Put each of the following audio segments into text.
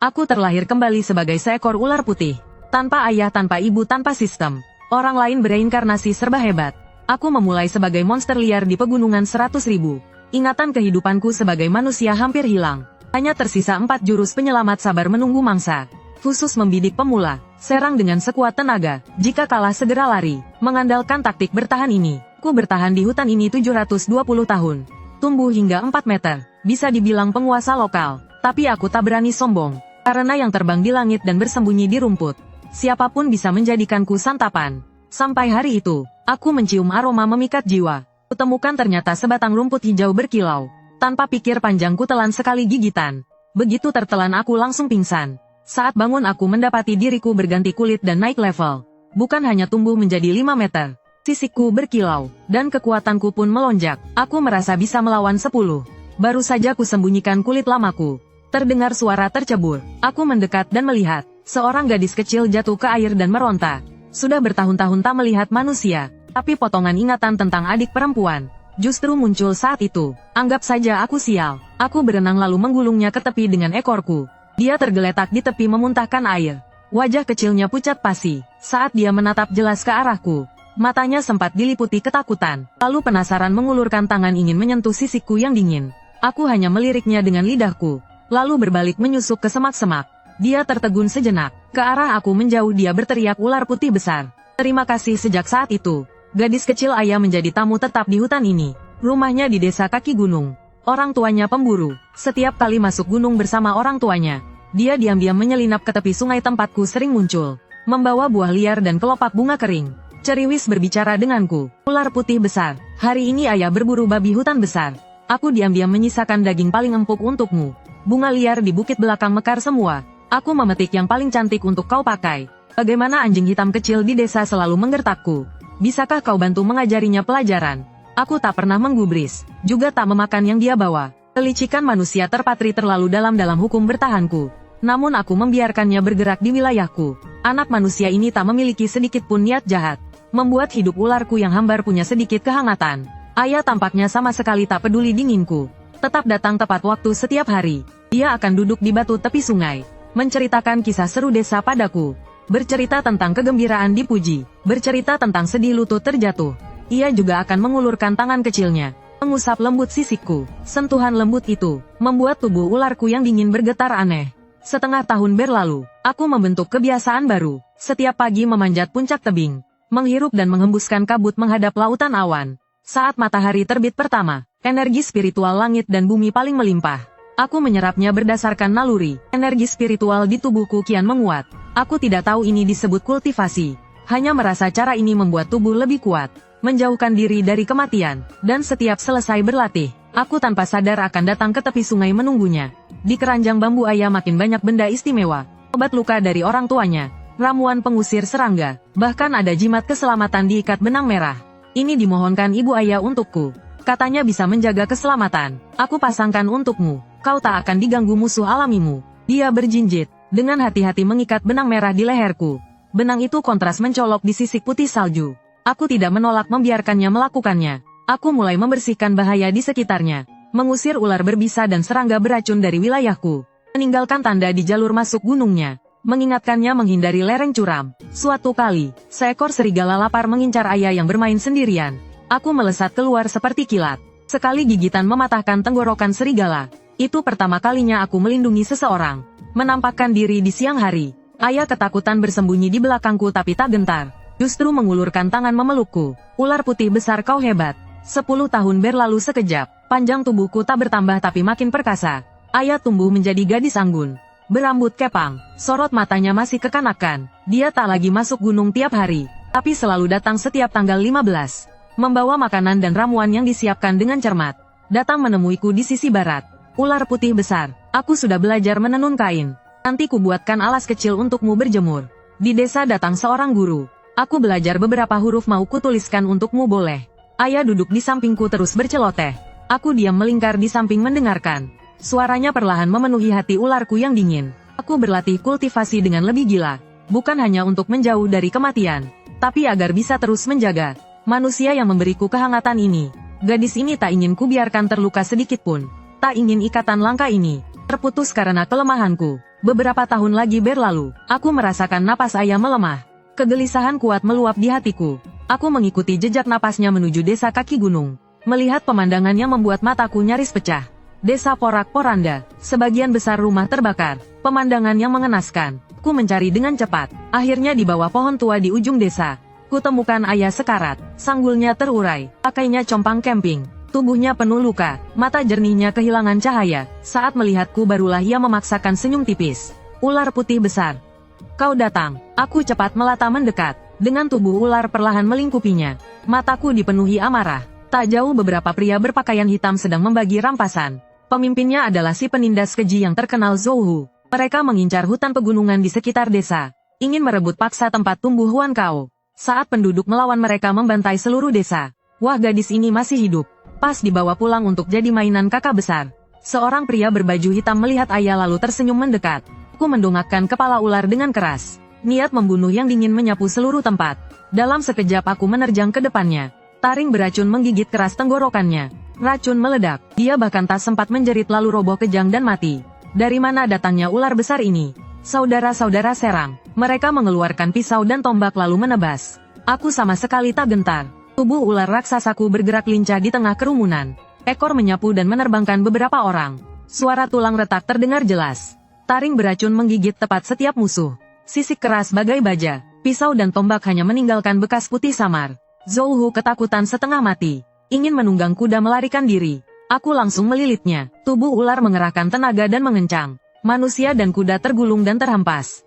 Aku terlahir kembali sebagai seekor ular putih. Tanpa ayah, tanpa ibu, tanpa sistem. Orang lain bereinkarnasi serba hebat. Aku memulai sebagai monster liar di pegunungan 100.000. Ingatan kehidupanku sebagai manusia hampir hilang. Hanya tersisa 4 jurus penyelamat sabar menunggu mangsa. Khusus membidik pemula, serang dengan sekuat tenaga, jika kalah segera lari. Mengandalkan taktik bertahan ini, ku bertahan di hutan ini 720 tahun. Tumbuh hingga 4 meter, bisa dibilang penguasa lokal. Tapi aku tak berani sombong, karena yang terbang di langit dan bersembunyi di rumput. Siapapun bisa menjadikanku santapan. Sampai hari itu, aku mencium aroma memikat jiwa. Kutemukan ternyata sebatang rumput hijau berkilau. Tanpa pikir panjang ku telan sekali gigitan. Begitu tertelan aku langsung pingsan. Saat bangun aku mendapati diriku berganti kulit dan naik level. Bukan hanya tumbuh menjadi 5 meter. Sisikku berkilau, dan kekuatanku pun melonjak. Aku merasa bisa melawan 10. Baru saja ku sembunyikan kulit lamaku. Terdengar suara tercebur. Aku mendekat dan melihat. Seorang gadis kecil jatuh ke air dan meronta. Sudah bertahun-tahun tak melihat manusia. Tapi potongan ingatan tentang adik perempuan justru muncul saat itu. Anggap saja aku sial. Aku berenang lalu menggulungnya ke tepi dengan ekorku. Dia tergeletak di tepi memuntahkan air. Wajah kecilnya pucat pasi. Saat dia menatap jelas ke arahku, matanya sempat diliputi ketakutan. Lalu penasaran mengulurkan tangan ingin menyentuh sisikku yang dingin. Aku hanya meliriknya dengan lidahku. Lalu berbalik menyusup ke semak-semak. Dia tertegun sejenak. Ke arah aku menjauh dia berteriak ular putih besar. Terima kasih. Sejak saat itu, gadis kecil ayah menjadi tamu tetap di hutan ini. Rumahnya di desa kaki gunung. Orang tuanya pemburu. Setiap kali masuk gunung bersama orang tuanya, dia diam-diam menyelinap ke tepi sungai tempatku sering muncul. Membawa buah liar dan kelopak bunga kering. Ceriwis berbicara denganku. Ular putih besar, hari ini ayah berburu babi hutan besar. Aku diam-diam menyisakan daging paling empuk untukmu. Bunga liar di bukit belakang mekar semua. Aku memetik yang paling cantik untuk kau pakai. Bagaimana anjing hitam kecil di desa selalu menggertakku. Bisakah kau bantu mengajarinya pelajaran? Aku tak pernah menggubris, juga tak memakan yang dia bawa. Kelicikan manusia terpatri terlalu dalam hukum bertahanku. Namun aku membiarkannya bergerak di wilayahku. Anak manusia ini tak memiliki sedikit pun niat jahat. Membuat hidup ularku yang hambar punya sedikit kehangatan. Ayah tampaknya sama sekali tak peduli dinginku. Tetap datang tepat waktu setiap hari. Dia akan duduk di batu tepi sungai, menceritakan kisah seru desa padaku. Bercerita tentang kegembiraan dipuji, bercerita tentang sedih lutut terjatuh. Ia juga akan mengulurkan tangan kecilnya, mengusap lembut sisikku. Sentuhan lembut itu membuat tubuh ularku yang dingin bergetar aneh. Setengah tahun berlalu, aku membentuk kebiasaan baru. Setiap pagi memanjat puncak tebing, menghirup dan menghembuskan kabut menghadap lautan awan. Saat matahari terbit pertama, energi spiritual langit dan bumi paling melimpah. Aku menyerapnya berdasarkan naluri. Energi spiritual di tubuhku kian menguat. Aku tidak tahu ini disebut kultivasi. Hanya merasa cara ini membuat tubuh lebih kuat, menjauhkan diri dari kematian. Dan setiap selesai berlatih, aku tanpa sadar akan datang ke tepi sungai menunggunya. Di keranjang bambu ayah makin banyak benda istimewa. Obat luka dari orang tuanya, ramuan pengusir serangga, bahkan ada jimat keselamatan diikat benang merah. Ini dimohonkan ibu ayah untukku. Katanya bisa menjaga keselamatan. Aku pasangkan untukmu. Kau tak akan diganggu musuh alamimu. Dia berjinjit, dengan hati-hati mengikat benang merah di leherku. Benang itu kontras mencolok di sisik putih salju. Aku tidak menolak membiarkannya melakukannya. Aku mulai membersihkan bahaya di sekitarnya. Mengusir ular berbisa dan serangga beracun dari wilayahku. Meninggalkan tanda di jalur masuk gunungnya. Mengingatkannya menghindari lereng curam. Suatu kali, seekor serigala lapar mengincar ayah yang bermain sendirian. Aku melesat keluar seperti kilat. Sekali gigitan mematahkan tenggorokan serigala. Itu pertama kalinya aku melindungi seseorang. Menampakkan diri di siang hari. Ayah ketakutan bersembunyi di belakangku tapi tak gentar. Justru mengulurkan tangan memelukku. Ular putih besar, kau hebat. 10 tahun berlalu sekejap. Panjang tubuhku tak bertambah tapi makin perkasa. Ayah tumbuh menjadi gadis anggun. Berambut kepang. Sorot matanya masih kekanakan. Dia tak lagi masuk gunung tiap hari, tapi selalu datang setiap tanggal 15. Membawa makanan dan ramuan yang disiapkan dengan cermat. Datang menemuiku di sisi barat. Ular putih besar, aku sudah belajar menenun kain. Nanti ku buatkan alas kecil untukmu berjemur. Di desa datang seorang guru. Aku belajar beberapa huruf, mau kutuliskan untukmu boleh? Ayah duduk di sampingku terus berceloteh. Aku diam melingkar di samping mendengarkan. Suaranya perlahan memenuhi hati ularku yang dingin. Aku berlatih kultivasi dengan lebih gila. Bukan hanya untuk menjauh dari kematian, tapi agar bisa terus menjaga manusia yang memberiku kehangatan ini. Gadis ini tak ingin ku biarkan terluka sedikit pun. Tak ingin ikatan langka ini terputus karena kelemahanku. Beberapa tahun lagi berlalu, aku merasakan napas ayah melemah. Kegelisahan kuat meluap di hatiku. Aku mengikuti jejak napasnya menuju desa kaki gunung. Melihat pemandangan yang membuat mataku nyaris pecah. Desa porak-poranda, sebagian besar rumah terbakar, pemandangan yang mengenaskan. Ku mencari dengan cepat. Akhirnya di bawah pohon tua di ujung desa, ku temukan ayah sekarat. Sanggulnya terurai, pakainya compang camping. Tubuhnya penuh luka, mata jernihnya kehilangan cahaya. Saat melihatku barulah ia memaksakan senyum tipis. Ular putih besar. Kau datang. Aku cepat melata mendekat. Dengan tubuh ular perlahan melingkupinya. Mataku dipenuhi amarah. Tak jauh beberapa pria berpakaian hitam sedang membagi rampasan. Pemimpinnya adalah si penindas keji yang terkenal Zhou. Mereka mengincar hutan pegunungan di sekitar desa. Ingin merebut paksa tempat tumbuh Huan Kao. Saat penduduk melawan mereka membantai seluruh desa. Wah, gadis ini masih hidup. Pas dibawa pulang untuk jadi mainan kakak besar. Seorang pria berbaju hitam melihat ayah lalu tersenyum mendekat. Aku mendongakkan kepala ular dengan keras. Niat membunuh yang dingin menyapu seluruh tempat. Dalam sekejap aku menerjang ke depannya. Taring beracun menggigit keras tenggorokannya. Racun meledak. Dia bahkan tak sempat menjerit lalu roboh kejang dan mati. Dari mana datangnya ular besar ini? Saudara-saudara serang. Mereka mengeluarkan pisau dan tombak lalu menebas. Aku sama sekali tak gentar. Tubuh ular raksasaku bergerak lincah di tengah kerumunan. Ekor menyapu dan menerbangkan beberapa orang. Suara tulang retak terdengar jelas. Taring beracun menggigit tepat setiap musuh. Sisik keras bagai baja. Pisau dan tombak hanya meninggalkan bekas putih samar. Zhou ketakutan setengah mati. Ingin menunggang kuda melarikan diri. Aku langsung melilitnya. Tubuh ular mengerahkan tenaga dan mengencang. Manusia dan kuda tergulung dan terhempas.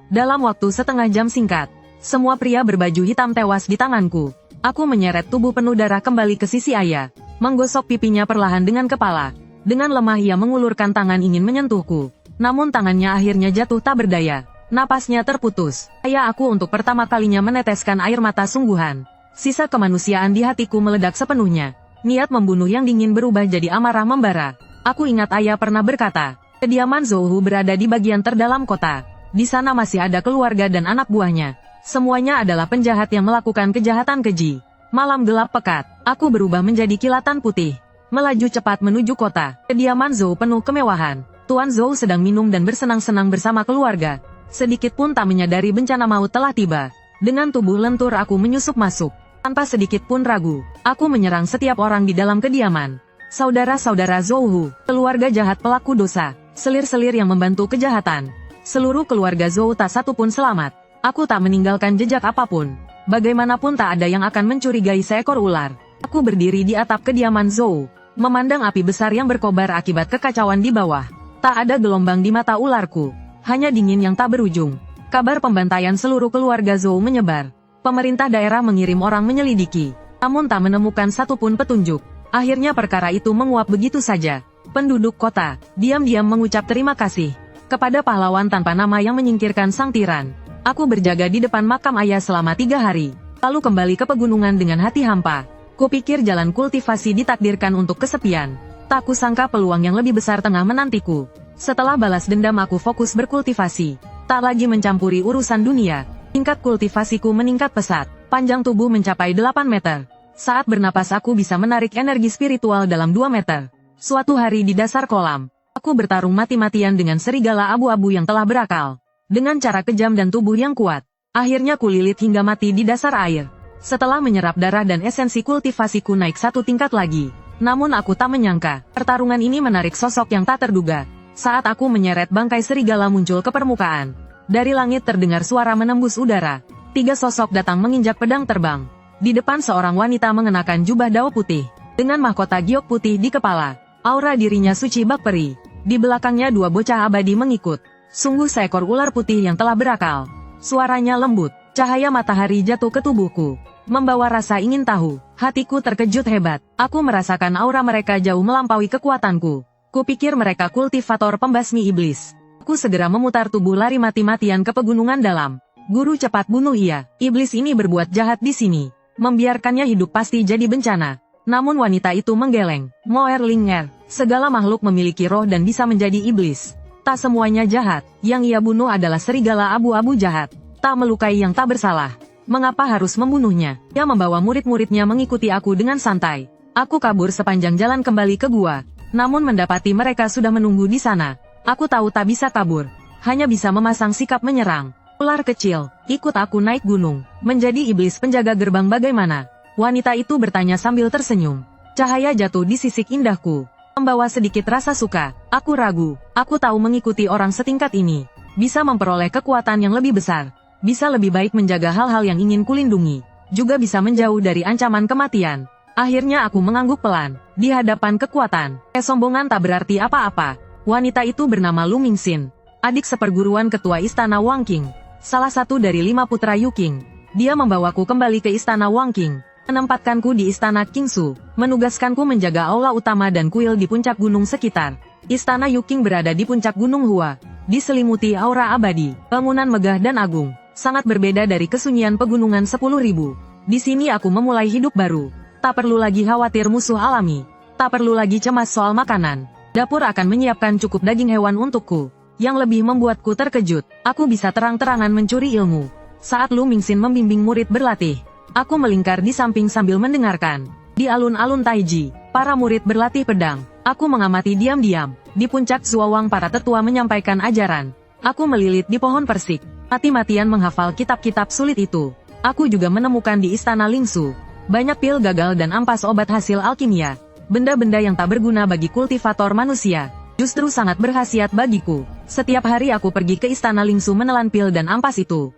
Dalam waktu setengah jam singkat, semua pria berbaju hitam tewas di tanganku. Aku menyeret tubuh penuh darah kembali ke sisi ayah. Menggosok pipinya perlahan dengan kepala. Dengan lemah ia mengulurkan tangan ingin menyentuhku. Namun tangannya akhirnya jatuh tak berdaya. Napasnya terputus. Ayah aku untuk pertama kalinya meneteskan air mata sungguhan. Sisa kemanusiaan di hatiku meledak sepenuhnya. Niat membunuh yang dingin berubah jadi amarah membara. Aku ingat ayah pernah berkata, kediaman Zhou berada di bagian terdalam kota. Di sana masih ada keluarga dan anak buahnya. Semuanya adalah penjahat yang melakukan kejahatan keji. Malam gelap pekat, aku berubah menjadi kilatan putih. Melaju cepat menuju kota. Kediaman Zhou penuh kemewahan. Tuan Zhou sedang minum dan bersenang-senang bersama keluarga. Sedikit pun tak menyadari bencana maut telah tiba. Dengan tubuh lentur aku menyusup masuk. Tanpa sedikit pun ragu, aku menyerang setiap orang di dalam kediaman. Saudara-saudara Zhou, keluarga jahat pelaku dosa, selir-selir yang membantu kejahatan. Seluruh keluarga Zhou tak satu pun selamat. Aku tak meninggalkan jejak apapun. Bagaimanapun tak ada yang akan mencurigai seekor ular. Aku berdiri di atap kediaman Zhou, memandang api besar yang berkobar akibat kekacauan di bawah. Tak ada gelombang di mata ularku, hanya dingin yang tak berujung. Kabar pembantaian seluruh keluarga Zhou menyebar. Pemerintah daerah mengirim orang menyelidiki, namun tak menemukan satupun petunjuk. Akhirnya perkara itu menguap begitu saja. Penduduk kota, diam-diam mengucap terima kasih kepada pahlawan tanpa nama yang menyingkirkan sang tiran. Aku berjaga di depan makam ayah selama 3 hari, lalu kembali ke pegunungan dengan hati hampa. Kupikir jalan kultivasi ditakdirkan untuk kesepian. Tak kusangka peluang yang lebih besar tengah menantiku. Setelah balas dendam aku fokus berkultivasi, tak lagi mencampuri urusan dunia. Tingkat kultivasiku meningkat pesat, panjang tubuh mencapai 8 meter. Saat bernapas aku bisa menarik energi spiritual dalam 2 meter. Suatu hari di dasar kolam, aku bertarung mati-matian dengan serigala abu-abu yang telah berakal. Dengan cara kejam dan tubuh yang kuat, akhirnya kulilit hingga mati di dasar air. Setelah menyerap darah dan esensi kultivasiku naik 1 tingkat lagi. Namun aku tak menyangka, pertarungan ini menarik sosok yang tak terduga. Saat aku menyeret bangkai serigala muncul ke permukaan. Dari langit terdengar suara menembus udara. 3 sosok datang menginjak pedang terbang. Di depan seorang wanita mengenakan jubah dao putih, dengan mahkota giok putih di kepala. Aura dirinya suci bak peri. Di belakangnya 2 bocah abadi mengikut. Sungguh seekor ular putih yang telah berakal. Suaranya lembut, cahaya matahari jatuh ke tubuhku, membawa rasa ingin tahu. Hatiku terkejut hebat. Aku merasakan aura mereka jauh melampaui kekuatanku. Kupikir mereka kultivator pembasmi iblis. Aku segera memutar tubuh lari mati-matian ke pegunungan dalam. Guru cepat bunuh ia. Iblis ini berbuat jahat di sini. Membiarkannya hidup pasti jadi bencana. Namun wanita itu menggeleng. Moer Linger, segala makhluk memiliki roh dan bisa menjadi iblis. Tak semuanya jahat, yang ia bunuh adalah serigala abu-abu jahat. Tak melukai yang tak bersalah. Mengapa harus membunuhnya? Ia membawa murid-muridnya mengikuti aku dengan santai. Aku kabur sepanjang jalan kembali ke gua. Namun mendapati mereka sudah menunggu di sana. Aku tahu tak bisa kabur. hanya bisa memasang sikap menyerang. Ular kecil, ikut aku naik gunung, menjadi iblis penjaga gerbang bagaimana? Wanita itu bertanya sambil tersenyum. Cahaya jatuh di sisik indahku, membawa sedikit rasa suka. Aku ragu, aku tahu mengikuti orang setingkat ini bisa memperoleh kekuatan yang lebih besar, bisa lebih baik menjaga hal-hal yang ingin kulindungi, juga bisa menjauh dari ancaman kematian. Akhirnya aku mengangguk pelan, di hadapan kekuatan. Kesombongan tak berarti apa-apa. Wanita itu bernama Lu Mingxin, adik seperguruan ketua istana Wang Qing, salah satu dari 5 putra Yu Qing. Dia membawaku kembali ke istana Wang Qing, menempatkanku di istana Qingsu, menugaskanku menjaga aula utama dan kuil di puncak gunung sekitar. Istana Yu Qing berada di puncak gunung Hua, diselimuti aura abadi, bangunan megah dan agung, sangat berbeda dari kesunyian pegunungan 10.000. Di sini aku memulai hidup baru. Tak perlu lagi khawatir musuh alami. Tak perlu lagi cemas soal makanan. Dapur akan menyiapkan cukup daging hewan untukku. Yang lebih membuatku terkejut, aku bisa terang-terangan mencuri ilmu. Saat Lu Mingxin membimbing murid berlatih, aku melingkar di samping sambil mendengarkan. Di alun-alun Taiji, para murid berlatih pedang. Aku mengamati diam-diam. Di puncak Zuowang para tetua menyampaikan ajaran. Aku melilit di pohon persik, mati-matian menghafal kitab-kitab sulit itu. Aku juga menemukan di istana Lingsu banyak pil gagal dan ampas obat hasil alkimia. Benda-benda yang tak berguna bagi kultivator manusia, justru sangat berkhasiat bagiku. Setiap hari aku pergi ke istana Lingsu menelan pil dan ampas itu.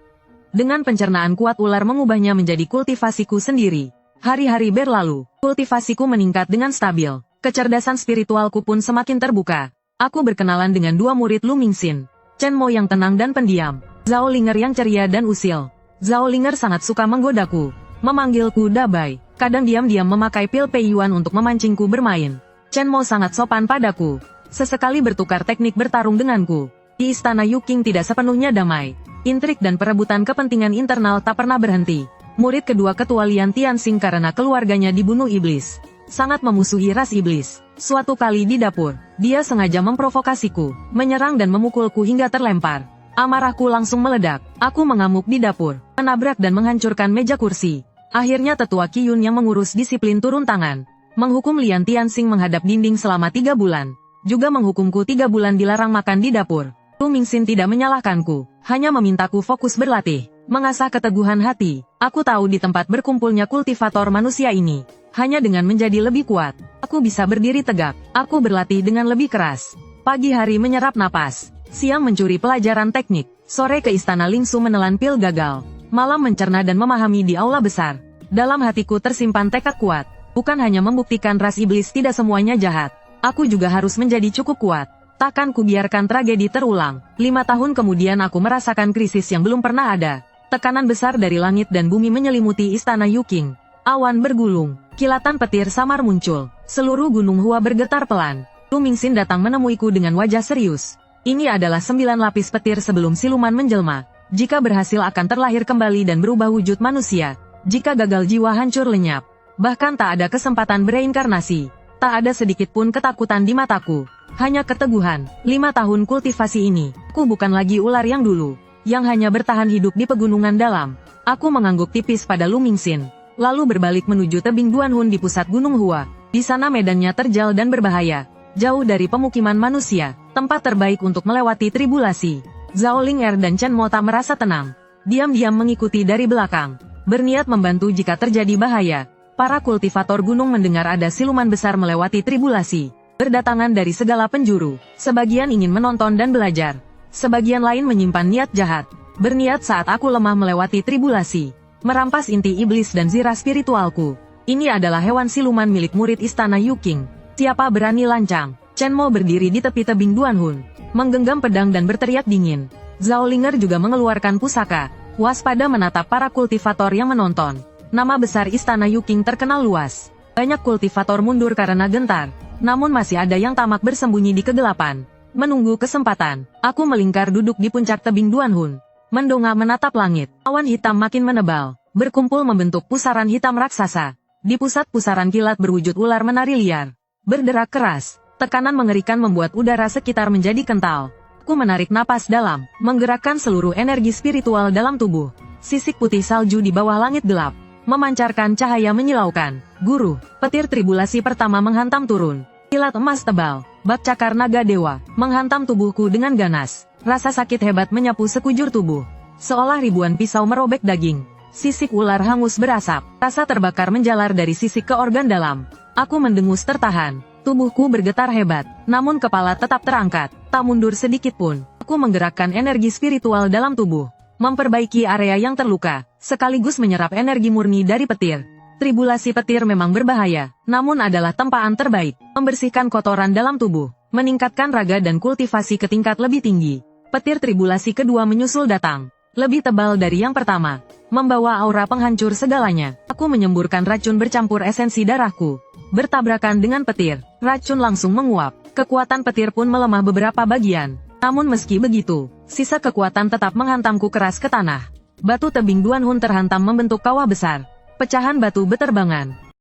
Dengan pencernaan kuat ular mengubahnya menjadi kultivasiku sendiri. Hari-hari berlalu, kultivasiku meningkat dengan stabil. Kecerdasan spiritualku pun semakin terbuka. Aku berkenalan dengan 2 murid Lu Mingxin, Chen Mo yang tenang dan pendiam, Zhao Linger yang ceria dan usil. Zhao Linger sangat suka menggodaku, memanggilku Dabai, kadang diam-diam memakai pil peiyuan untuk memancingku bermain. Chen Mo sangat sopan padaku, sesekali bertukar teknik bertarung denganku. Di istana Yu Qing tidak sepenuhnya damai. Intrik dan perebutan kepentingan internal tak pernah berhenti. Murid kedua ketua Lian Tianxing karena keluarganya dibunuh iblis, sangat memusuhi ras iblis. Suatu kali di dapur, dia sengaja memprovokasiku, menyerang dan memukulku hingga terlempar. Amarahku langsung meledak. Aku mengamuk di dapur, menabrak dan menghancurkan meja kursi. Akhirnya tetua Qiyun yang mengurus disiplin turun tangan, menghukum Lian Tianxing menghadap dinding selama 3 bulan. Juga menghukumku 3 bulan dilarang makan di dapur. Lu Mingxin tidak menyalahkanku, hanya memintaku fokus berlatih, mengasah keteguhan hati. Aku tahu di tempat berkumpulnya kultivator manusia ini, hanya dengan menjadi lebih kuat, aku bisa berdiri tegak. Aku berlatih dengan lebih keras. Pagi hari menyerap napas, siang mencuri pelajaran teknik, sore ke istana Lingsu menelan pil gagal, malam mencerna dan memahami di aula besar. Dalam hatiku tersimpan tekad kuat, bukan hanya membuktikan ras iblis tidak semuanya jahat. Aku juga harus menjadi cukup kuat. Takkan kubiarkan tragedi terulang. 5 tahun kemudian aku merasakan krisis yang belum pernah ada. Tekanan besar dari langit dan bumi menyelimuti istana Yu Qing. Awan bergulung, kilatan petir samar muncul. Seluruh gunung Hua bergetar pelan. Lu Mingxin datang menemuiku dengan wajah serius. Ini adalah 9 lapis petir sebelum siluman menjelma. Jika berhasil akan terlahir kembali dan berubah wujud manusia. Jika gagal jiwa hancur lenyap. Bahkan tak ada kesempatan bereinkarnasi. Tak ada sedikit pun ketakutan di mataku. Hanya keteguhan. 5 tahun kultivasi ini, aku bukan lagi ular yang dulu, yang hanya bertahan hidup di pegunungan dalam. Aku mengangguk tipis pada Lu Mingxin, lalu berbalik menuju tebing Duanhun di pusat Gunung Hua. Di sana medannya terjal dan berbahaya, jauh dari pemukiman manusia, tempat terbaik untuk melewati tribulasi. Zhao Linger dan Chen Mo tak merasa tenang, diam-diam mengikuti dari belakang, berniat membantu jika terjadi bahaya. Para kultivator gunung mendengar ada siluman besar melewati tribulasi, berdatangan dari segala penjuru. Sebagian ingin menonton dan belajar, sebagian lain menyimpan niat jahat, berniat saat aku lemah melewati tribulasi, merampas inti iblis dan zirah spiritualku. Ini adalah hewan siluman milik murid istana Yu Qing. Siapa berani lancang? Chen Mo berdiri di tepi tebing Duanhun, menggenggam pedang dan berteriak dingin. Zhao Linger juga mengeluarkan pusaka, waspada menatap para kultivator yang menonton. Nama besar istana Yu Qing terkenal luas. Banyak kultivator mundur karena gentar, namun masih ada yang tamak bersembunyi di kegelapan, menunggu kesempatan. Aku melingkar duduk di puncak tebing Duanhun, mendongak menatap langit. Awan hitam makin menebal, berkumpul membentuk pusaran hitam raksasa. Di pusat pusaran kilat berwujud ular menari liar, berderak keras. Tekanan mengerikan membuat udara sekitar menjadi kental. Aku menarik napas dalam, menggerakkan seluruh energi spiritual dalam tubuh. Sisik putih salju di bawah langit gelap memancarkan cahaya menyilaukan. Guru, petir tribulasi pertama menghantam turun. Kilat emas tebal, bak cakar naga dewa, menghantam tubuhku dengan ganas. Rasa sakit hebat menyapu sekujur tubuh. Seolah ribuan pisau merobek daging. Sisik ular hangus berasap. Rasa terbakar menjalar dari sisik ke organ dalam. Aku mendengus tertahan. Tubuhku bergetar hebat. Namun kepala tetap terangkat. Tak mundur sedikit pun. Aku menggerakkan energi spiritual dalam tubuh. Memperbaiki area yang terluka. Sekaligus menyerap energi murni dari petir. Tribulasi petir memang berbahaya. Namun adalah tempaan terbaik. Membersihkan kotoran dalam tubuh. Meningkatkan raga dan kultivasi ke tingkat lebih tinggi. Petir tribulasi kedua menyusul datang. Lebih tebal dari yang pertama. Membawa aura penghancur segalanya. Aku menyemburkan racun bercampur esensi darahku. Bertabrakan dengan petir. Racun langsung menguap. Kekuatan petir pun melemah beberapa bagian. Namun meski begitu, sisa kekuatan tetap menghantamku keras ke tanah. Batu tebing Duan Hun terhantam membentuk kawah besar. Pecahan batu beterbangan.